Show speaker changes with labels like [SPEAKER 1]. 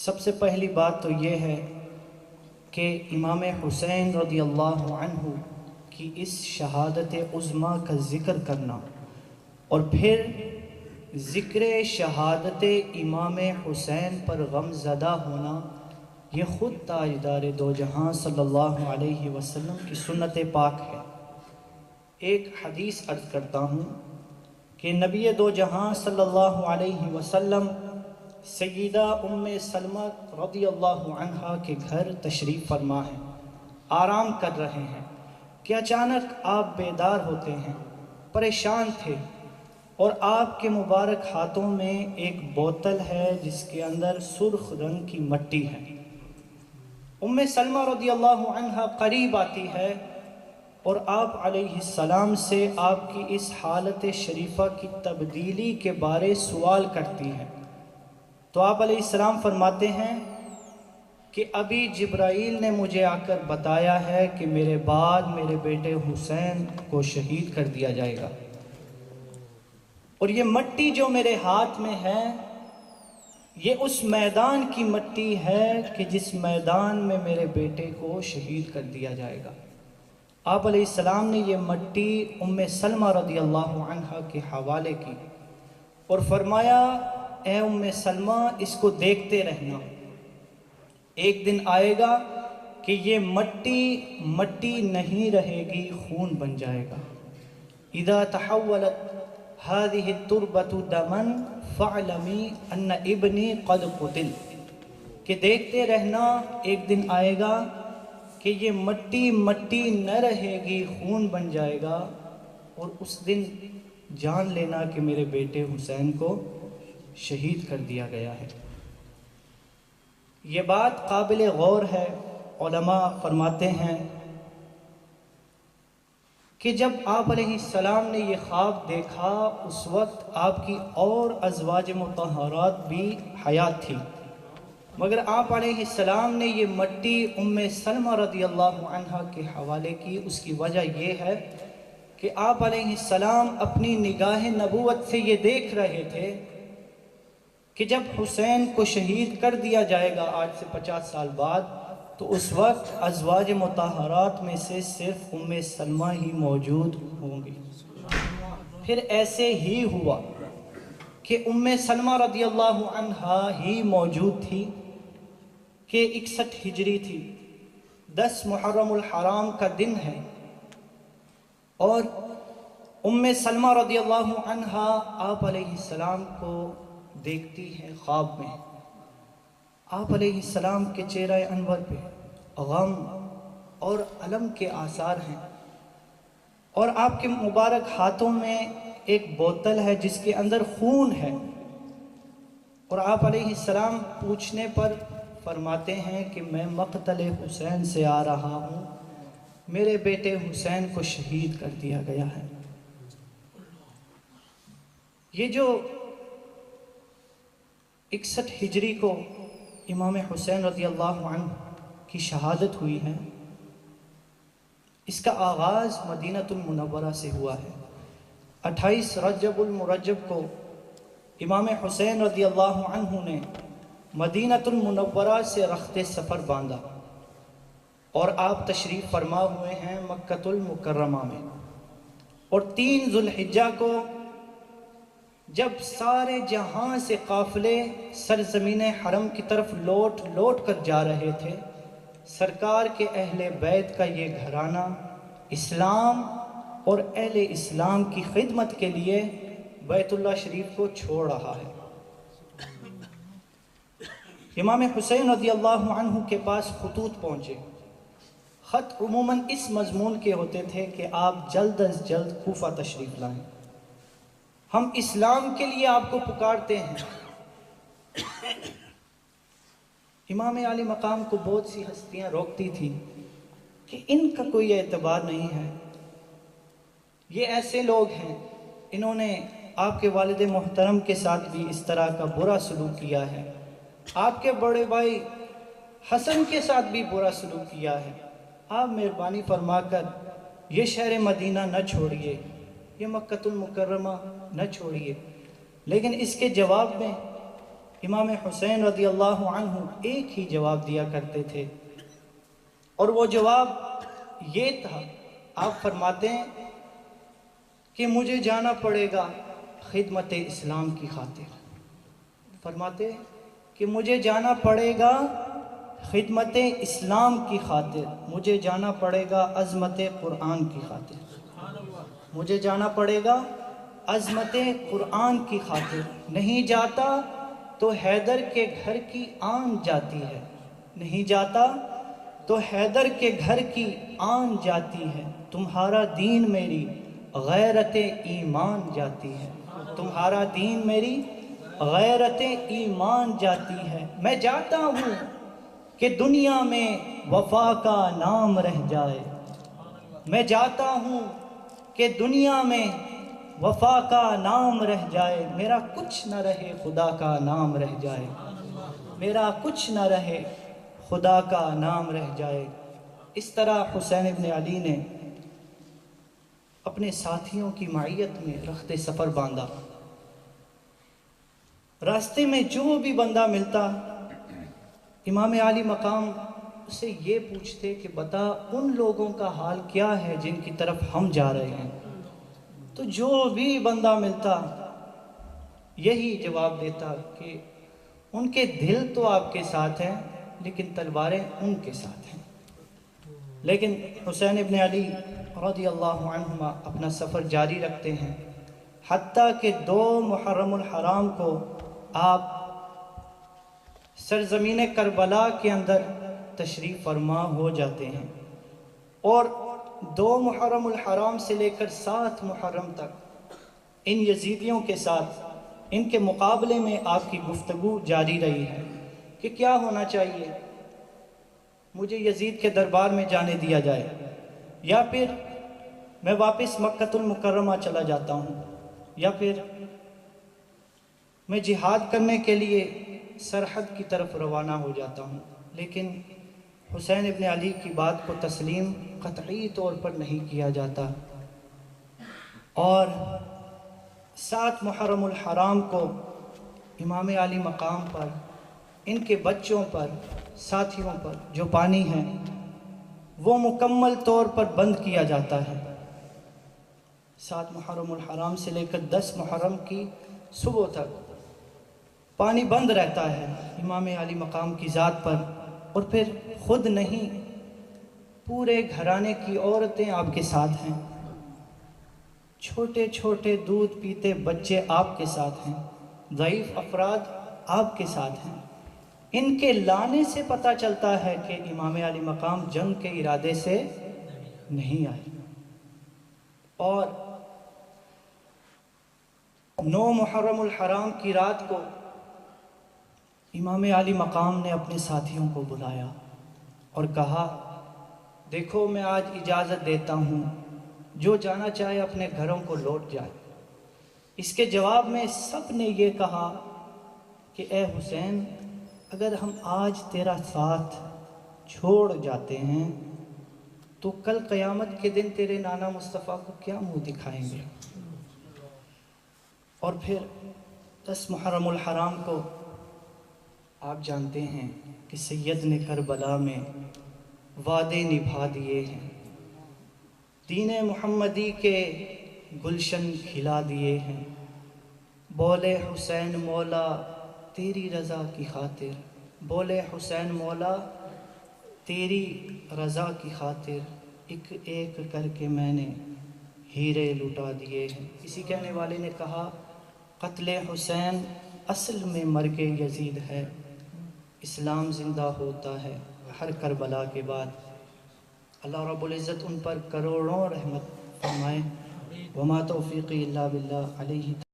[SPEAKER 1] سب سے پہلی بات تو یہ ہے کہ امام حسین رضی اللہ عنہ کی اس شہادت عظمیٰ کا ذکر کرنا اور پھر ذکر شہادت امام حسین پر غم زدہ ہونا، یہ خود تاجدار دو جہاں صلی اللہ علیہ وسلم کی سنت پاک ہے۔ ایک حدیث عرض کرتا ہوں کہ نبی دو جہاں صلی اللہ علیہ وسلم سیدہ ام سلمہ رضی اللہ عنہا کے گھر تشریف فرما ہیں، آرام کر رہے ہیں کہ اچانک آپ بیدار ہوتے ہیں، پریشان تھے، اور آپ کے مبارک ہاتھوں میں ایک بوتل ہے جس کے اندر سرخ رنگ کی مٹی ہے۔ ام سلمہ رضی اللہ عنہا قریب آتی ہے اور آپ علیہ السلام سے آپ کی اس حالت شریفہ کی تبدیلی کے بارے سوال کرتی ہے، تو آپ علیہ السلام فرماتے ہیں کہ ابھی جبرائیل نے مجھے آ کر بتایا ہے کہ میرے بعد میرے بیٹے حسین کو شہید کر دیا جائے گا، اور یہ مٹی جو میرے ہاتھ میں ہے یہ اس میدان کی مٹی ہے کہ جس میدان میں میرے بیٹے کو شہید کر دیا جائے گا۔ آپ علیہ السلام نے یہ مٹی ام سلمہ رضی اللہ عنہا کے حوالے کی اور فرمایا، اے ام سلمہ اس کو دیکھتے رہنا، ایک دن آئے گا کہ یہ مٹی نہیں رہے گی، خون بن جائے گا۔ اذا تحولت هذه التربة دما فاعلمی ان ابنی قد قتل، کہ دیکھتے رہنا ایک دن آئے گا کہ یہ مٹی نہ رہے گی، خون بن جائے گا، اور اس دن جان لینا کہ میرے بیٹے حسین کو شہید کر دیا گیا ہے۔ یہ بات قابل غور ہے۔ علماء فرماتے ہیں کہ جب آپ علیہ السلام نے یہ خواب دیکھا اس وقت آپ کی اور ازواج مطہرات بھی حیات تھی، مگر آپ علیہ السلام نے یہ مٹی ام سلمہ رضی اللہ عنہا کے حوالے کی۔ اس کی وجہ یہ ہے کہ آپ علیہ السلام اپنی نگاہ نبوت سے یہ دیکھ رہے تھے کہ جب حسین کو شہید کر دیا جائے گا آج سے 50 سال بعد، تو اس وقت ازواج مطہرات میں سے صرف ام سلمہ ہی موجود ہوں گی۔ پھر ایسے ہی ہوا کہ ام سلمہ رضی اللہ عنہا ہی موجود تھی کہ 61 ہجری تھی، 10 محرم الحرام کا دن ہے، اور ام سلمہ رضی اللہ عنہا آپ علیہ السلام کو دیکھتی ہیں خواب میں۔ آپ علیہ السلام کے چہرہ انور پہ غم اور الم کے آثار ہیں، اور آپ کے مبارک ہاتھوں میں ایک بوتل ہے جس کے اندر خون ہے، اور آپ علیہ السلام پوچھنے پر فرماتے ہیں کہ میں مقتل حسین سے آ رہا ہوں، میرے بیٹے حسین کو شہید کر دیا گیا ہے۔ یہ جو 61 ہجری کو امام حسین رضی اللہ عنہ کی شہادت ہوئی ہے، اس کا آغاز مدینہ المنورہ سے ہوا ہے۔ 28 رجب المرجب کو امام حسین رضی اللہ عنہ نے مدینہ المنورہ سے رخت سفر باندھا، اور آپ تشریف فرما ہوئے ہیں مکہ المکرمہ میں، اور 3 ذو الحجہ کو جب سارے جہاں سے قافلے سرزمین حرم کی طرف لوٹ کر جا رہے تھے، سرکار کے اہل بیت کا یہ گھرانہ اسلام اور اہل اسلام کی خدمت کے لیے بیت اللہ شریف کو چھوڑ رہا ہے۔ امام حسین رضی اللہ عنہ کے پاس خطوط پہنچے۔ خط عموماً اس مضمون کے ہوتے تھے کہ آپ جلد از جلد کوفہ تشریف لائیں، ہم اسلام کے لیے آپ کو پکارتے ہیں۔ امام علی مقام کو بہت سی ہستیاں روکتی تھی کہ ان کا کوئی اعتبار نہیں ہے، یہ ایسے لوگ ہیں، انہوں نے آپ کے والد محترم کے ساتھ بھی اس طرح کا برا سلوک کیا ہے، آپ کے بڑے بھائی حسن کے ساتھ بھی برا سلوک کیا ہے، آپ مہربانی فرما کر یہ شہر مدینہ نہ چھوڑیے، یہ مکہ المکرمہ نہ چھوڑیے۔ لیکن اس کے جواب میں امام حسین رضی اللہ عنہ ایک ہی جواب دیا کرتے تھے، اور وہ جواب یہ تھا، آپ فرماتے ہیں کہ مجھے جانا پڑے گا خدمت اسلام کی خاطر، فرماتے کہ مجھے جانا پڑے گا خدمت اسلام کی خاطر، مجھے جانا پڑے گا عظمت قرآن کی خاطر، مجھے جانا پڑے گا عظمت قرآن کی خاطر، نہیں جاتا تو حیدر کے گھر کی آن جاتی ہے، نہیں جاتا تو حیدر کے گھر کی آن جاتی ہے، تمہارا دین میری غیرت ایمان جاتی ہے، تمہارا دین میری غیرت ایمان جاتی ہے، میں جاتا ہوں کہ دنیا میں وفا کا نام رہ جائے، میں جاتا ہوں کہ دنیا میں وفا کا نام رہ جائے، میرا کچھ نہ رہے خدا کا نام رہ جائے، میرا کچھ نہ رہے خدا کا نام رہ جائے۔ اس طرح حسین ابن علی نے اپنے ساتھیوں کی معیت میں رخت سفر باندھا، راستے میں جو بھی بندہ ملتا امام علی مقام سے یہ پوچھتے کہ بتا ان لوگوں کا حال کیا ہے جن کی طرف ہم جا رہے ہیں، تو جو بھی بندہ ملتا یہی جواب دیتا کہ ان کے دل تو آپ کے ساتھ ہیں لیکن تلواریں ان کے ساتھ ہیں۔ لیکن حسین ابن علی رضی اللہ عنہما اپنا سفر جاری رکھتے ہیں، حتیٰ کہ 2 محرم الحرام کو آپ سرزمین کربلا کے اندر تشریف فرما ہو جاتے ہیں، اور 2 محرم الحرام سے لے کر 7 محرم تک ان یزیدیوں کے ساتھ ان کے مقابلے میں آپ کی گفتگو جاری رہی ہے کہ کیا ہونا چاہیے، مجھے یزید کے دربار میں جانے دیا جائے یا پھر میں واپس مکہ المکرمہ چلا جاتا ہوں، یا پھر میں جہاد کرنے کے لیے سرحد کی طرف روانہ ہو جاتا ہوں۔ لیکن حسین ابن علی کی بات کو تسلیم قطعی طور پر نہیں کیا جاتا، اور 7 محرم الحرام کو امام علی مقام پر ان کے بچوں پر، ساتھیوں پر جو پانی ہے وہ مکمل طور پر بند کیا جاتا ہے۔ 7 محرم الحرام سے لے کر 10 محرم کی صبح تک پانی بند رہتا ہے امام علی مقام کی ذات پر، اور پھر خود نہیں پورے گھرانے کی عورتیں آپ کے ساتھ ہیں، چھوٹے چھوٹے دودھ پیتے بچے آپ کے ساتھ ہیں، ضعیف افراد آپ کے ساتھ ہیں۔ ان کے لانے سے پتہ چلتا ہے کہ امام علی مقام جنگ کے ارادے سے نہیں آئے۔ اور 9 محرم الحرام کی رات کو امام علی مقام نے اپنے ساتھیوں کو بلایا اور کہا، دیکھو میں آج اجازت دیتا ہوں، جو جانا چاہے اپنے گھروں کو لوٹ جائے۔ اس کے جواب میں سب نے یہ کہا کہ اے حسین، اگر ہم آج تیرا ساتھ چھوڑ جاتے ہیں تو کل قیامت کے دن تیرے نانا مصطفیٰ کو کیا منہ دکھائیں گے۔ اور پھر 10 محرم الحرام کو آپ جانتے ہیں کہ سید نے کربلا میں وعدے نبھا دیے ہیں، دین محمدی کے گلشن کھلا دیے ہیں، بولے حسین مولا تیری رضا کی خاطر، بولے حسین مولا تیری رضا کی خاطر، ایک ایک کر کے میں نے ہیرے لٹا دیے ہیں۔ اسی کہنے والے نے کہا، قتل حسین اصل میں مرگ یزید ہے، اسلام زندہ ہوتا ہے ہر کربلا کے بعد۔ اللہ رب العزت ان پر کروڑوں رحمت فرمائے۔ وما توفیقی الا باللہ علیہ